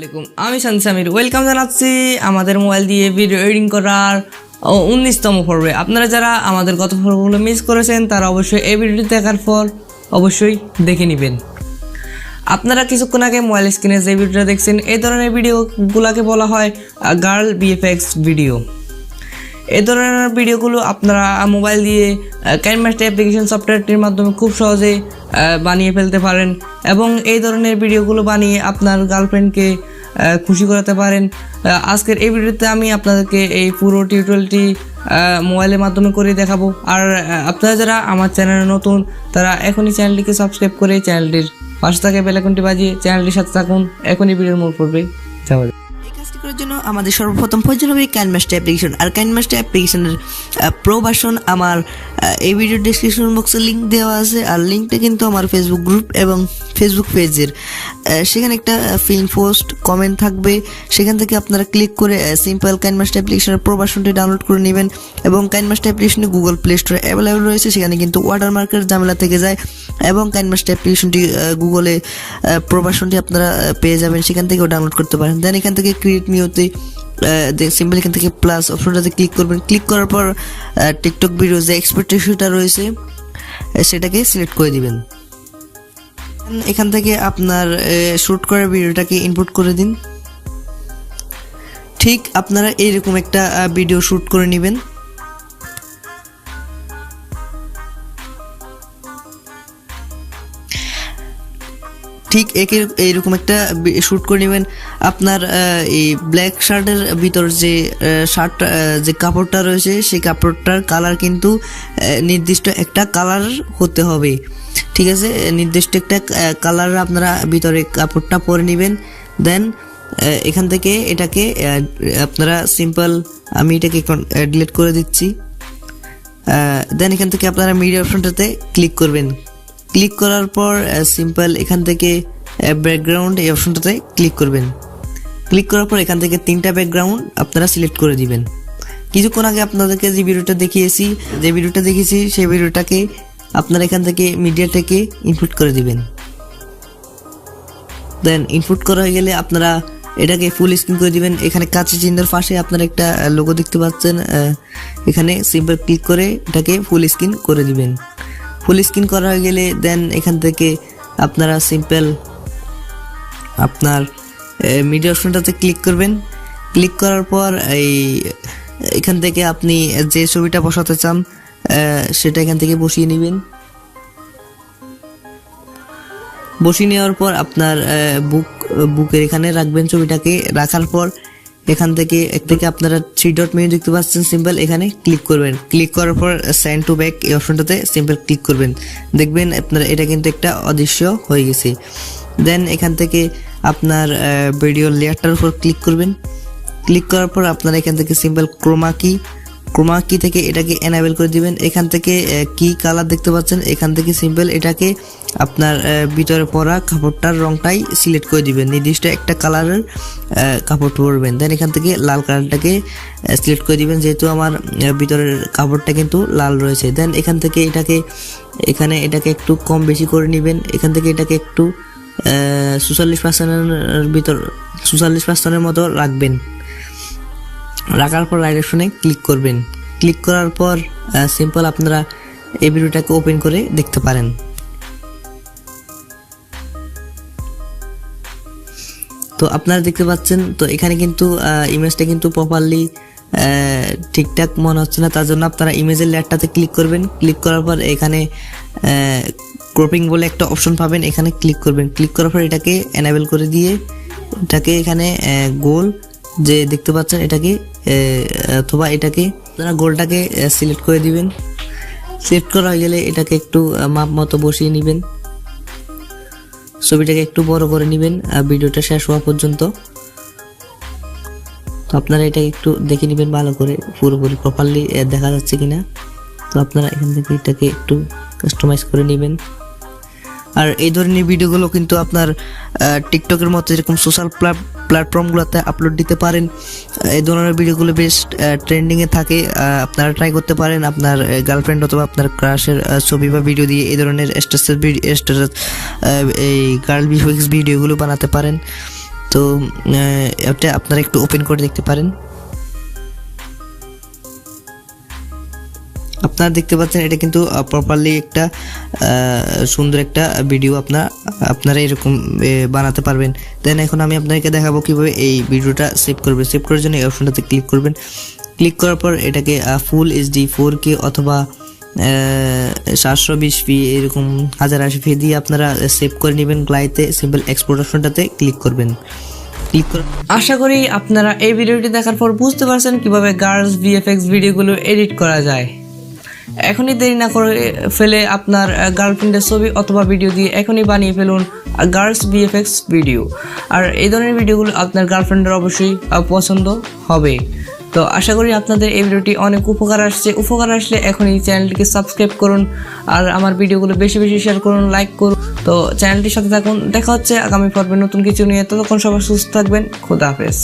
আসসালামু আলাইকুম, আমি সামির ওয়েলকাম জানাচ্ছি আমাদের মোবাইল দিয়ে ভিডিও এডিটিং করার 19তম পর্বে। আপনারা যারা আমাদের গত পর্বগুলো মিস করেছেন তারা অবশ্যই এই ভিডিওটি দেখার পর অবশ্যই দেখে নেবেন। আপনারা কিছুক্ষণ আগে মোবাইল স্ক্রিনে যে ভিডিওটা দেখছেন এই ধরনের ভিডিওগুলোকে বলা হয় গার্ল ভিএফএক্স ভিডিও। এই ধরনের ভিডিওগুলো আপনারা মোবাইল দিয়ে কাইনমাস্টার অ্যাপ্লিকেশন সফটওয়্যারটির মাধ্যমে খুব সহজে বানিয়ে ফেলতে পারেন এবং এই ধরনের ভিডিওগুলো বানিয়ে আপনার গার্লফ্রেন্ডকে খুশি করাতে পারেন। আজকের এই ভিডিওতে আমি আপনাদেরকে এই পুরো টিউটোরিয়ালটি মোবাইলের মাধ্যমে করে দেখাবো। আর আপনারা যারা আমার চ্যানেলে নতুন তারা এখনই চ্যানেলটিকে সাবস্ক্রাইব করে চ্যানেলটির পাশে থাকা বেল আইকনটি বাজিয়ে চ্যানেলটির সাথে থাকুন। এখনই ভিডিওর মূল পর্বে যাওয়া যাক। করার জন্য আমাদের সর্বপ্রথম প্রয়োজন হবে কাইনমাস্টার অ্যাপ্লিকেশন। আর কাইনমাস্টার অ্যাপ্লিকেশনের প্রো ভার্সন আমার এই ভিডিও ডেসক্রিপশন বক্সে লিঙ্ক দেওয়া আছে। আর লিঙ্কটা কিন্তু আমার ফেসবুক গ্রুপ এবং ফেসবুক পেজের, সেখানে একটা পিন পোস্ট কমেন্ট থাকবে, সেখান থেকে আপনারা ক্লিক করে সিম্পল কাইনমাস্টার অ্যাপ্লিকেশনের প্রো ভার্সনটি ডাউনলোড করে নেবেন। এবং কাইনমাস্টার অ্যাপ্লিকেশনে গুগল প্লে স্টোরে অ্যাভেলেবল রয়েছে, সেখানে কিন্তু ওয়াটারমার্কের ঝামেলা থেকে যায় এবং কাইনমাস্টার অ্যাপ্লিকেশনটি গুগলে প্রো ভার্সনটি আপনারা পেয়ে যাবেন, সেখান থেকেও ডাউনলোড করতে পারেন। দেন এখান থেকে ক্রিয়েট নিউতে সিম্পল এখান থেকে প্লাস অপশনটাতে ক্লিক করবেন। ক্লিক করার পর টিকটক ভিডিও যে এক্সপেক্টেশনটা রয়েছে সেটাকে সিলেক্ট করে দিবেন। এখান থেকে আপনার শ্যুট করা ভিডিওটাকে ইনপুট করে দিন। ঠিক আপনারা এইরকম একটা ভিডিও শ্যুট করে নেবেন। ঠিক এইরকম একটা শ্যুট করে নেবেন। আপনার এই ব্ল্যাক শার্টের ভিতর যে যে কাপড়টা রয়েছে সেই কাপড়টার কালার কিন্তু নির্দিষ্ট একটা কালার হতে হবে, ঠিক আছে? নির্দিষ্ট একটা কালার আপনারা ভিতরে কাপড়টা পরে নেবেন। দেন এখান থেকে এটাকে আপনারা সিম্পল, আমি এটাকে ডিলিট করে দিচ্ছি। দেন এখান থেকে আপনারা মিডিয়া অপশনটাতে ক্লিক করবেন। ক্লিক করার পর সিম্পল এখান থেকে ব্যাকগ্রাউন্ড এই অপশনটাতে ক্লিক করবেন। ক্লিক করার পর এখান থেকে 3টা ব্যাকগ্রাউন্ড আপনারা সিলেক্ট করে দিবেন। কিছুক্ষণ আগে আপনাদেরকে যে ভিডিওটা দেখিয়েছি সেই ভিডিওটাকে আপনারা এখান থেকে মিডিয়া থেকে ইনপুট করে দিবেন। দেন ইনপুট করা হয়ে গেলে আপনারা এটাকে ফুল স্ক্রিন করে দিবেন। এখানে কাঁচি চিহ্নের পাশে আপনারা একটা লোগো দেখতে পাচ্ছেন, এখানে সিম্পল ক্লিক করে এটাকে ফুল স্ক্রিন করে দিবেন। ফুল স্ক্রিন করা হয়ে গেলে দেন এখান থেকে আপনারা সিম্পল আপনার মিডিয়া অপশনটাতে ক্লিক করবেন। ক্লিক করার পর এখান থেকে আপনি যে ছবিটা বসাতে চান সেটা এখান থেকে বসিয়ে নেবেন। বসিয়ে নেওয়ার পর আপনার বুকের এখানে রাখবেন ছবিটাকে। রাখার পর এখান থেকে আপনারা 3 ডট মেনু দেখতে পাচ্ছেন, সিম্পল এখানে ক্লিক করবেন। ক্লিক করার পর সেন্ড টু ব্যাক এই অপশনটাতে সিম্পল ক্লিক করবেন। দেখবেন আপনার এটা কিন্তু একটা অদৃশ্য হয়ে গেছে। দেন এখান থেকে আপনার ভিডিও লেয়ারটার উপর ক্লিক করবেন। ক্লিক করার পর আপনারা এখান থেকে সিম্পল ক্রোমা কি থেকে এটাকে এনাবেল করে দিবেন। এখান থেকে কি কালার দেখতে পাচ্ছেন, এখান থেকে সিম্পল এটাকে আপনার ভিতরে পরা কাপড়টার রংটাই সিলেক্ট করে দিবেন। নির্দিষ্ট একটা কালারের কাপড় পরবেন। দেন এখান থেকে লাল কালারটাকে সিলেক্ট করে দিবেন, যেহেতু আমার ভিতরের কাপড়টা কিন্তু লাল রয়েছে। দেন এখান থেকে এটাকে একটু কম বেশি করে নেবেন। এখান থেকে এটাকে একটু 46% মতো রাখবেন। রাখার পর রাইট অপশনে ক্লিক করবেন। ক্লিক করার পর সিম্পল আপনারা এই ভিডিওটাকে ওপেন করে দেখতে পারেন। তো আপনারা দেখতে পাচ্ছেন, তো এখানে কিন্তু ইমেজটা কিন্তু প্রপারলি ঠিকঠাক মনে হচ্ছে না, তার জন্য আপনারা ইমেজের লেয়ারটাতে ক্লিক করবেন। ক্লিক করার পর এখানে ক্রপিং বলে একটা অপশন পাবেন, এখানে ক্লিক করবেন। ক্লিক করার পর এটাকে এনাবেল করে দিয়ে এটাকে এখানে গোল যে দেখতে পাচ্ছেন এটাকে অথবা এটাকে আপনারা গোলটাকে সিলেক্ট করে দিবেন। সিলেক্ট করা হয়ে গেলে এটাকে একটু মাপ মতো বসিয়ে নেবেন। ছবিটাকে একটু বড় করে নেবেন ভিডিওটা শেষ হওয়া পর্যন্ত। তো আপনারা এটাকে একটু দেখে নেবেন ভালো করে, পুরোপুরি প্রপারলি দেখা যাচ্ছে কিনা। তো আপনারা এখান থেকে এটাকে একটু কাস্টমাইজ করে নেবেন। আর এই ধরনের ভিডিওগুলো কিন্তু আপনার টিকটকের মতো এরকম সোশ্যাল প্ল্যাটফর্মগুলোতে আপলোড দিতে পারেন। এই ধরনের ভিডিওগুলো বেশ ট্রেন্ডিংয়ে থাকে, আপনারা ট্রাই করতে পারেন। আপনার গার্লফ্রেন্ড অথবা আপনার ক্রাশের ছবি বা ভিডিও দিয়ে এই ধরনের স্ট্যাটাস এই গার্ল ভিএফএক্স ভিডিওগুলো বানাতে পারেন। তো এটা আপনারা একটু ওপেন করে দেখতে পারেন। আপনারা দেখতে পাচ্ছেন এটা কিন্তু প্রপারলি একটা সুন্দর একটা ভিডিও আপনারা এরকম বানাতে পারবেন। দেন এখন আমি আপনাদেরকে দেখাবো কিভাবে এই ভিডিওটা সেভ করবেন। সেভ করার জন্য এই অপশনটাতে ক্লিক করবেন। ক্লিক করার পর এটাকে ফুল এইচডি 4K অথবা 720p এরকম 1080p দিয়ে আপনারা সেভ করে নেবেন গ্লাইতে। সিম্পল এক্সপোর্ট অপশনটাতে ক্লিক করবেন। আশা করি আপনারা এই ভিডিওটি দেখার পর বুঝতে পারছেন কিভাবে গার্লস ভিএফএক্স ভিডিওগুলো এডিট করা যায়। এখনই দেরি না করে ফেলে আপনার গার্লফ্রেন্ডের ছবি অথবা ভিডিও দিয়ে এখনই বানিয়ে ফেলুন গার্লস ভিএফএক্স ভিডিও। আর এই ধরনের ভিডিওগুলো আপনার গার্লফ্রেন্ডের অবশ্যই পছন্দ হবে। তো আশা করি আপনাদের এই ভিডিওটি অনেক উপকার আসলে এখনই চ্যানেলটিকে সাবস্ক্রাইব করুন আর আমার ভিডিওগুলো বেশি বেশি শেয়ার করুন, লাইক করুন। তো চ্যানেলটির সাথে থাকুন। দেখা হচ্ছে আগামী পর্বে নতুন কিছু নিয়ে। ততক্ষণ সবাই সুস্থ থাকবেন। খোদা হাফেজ।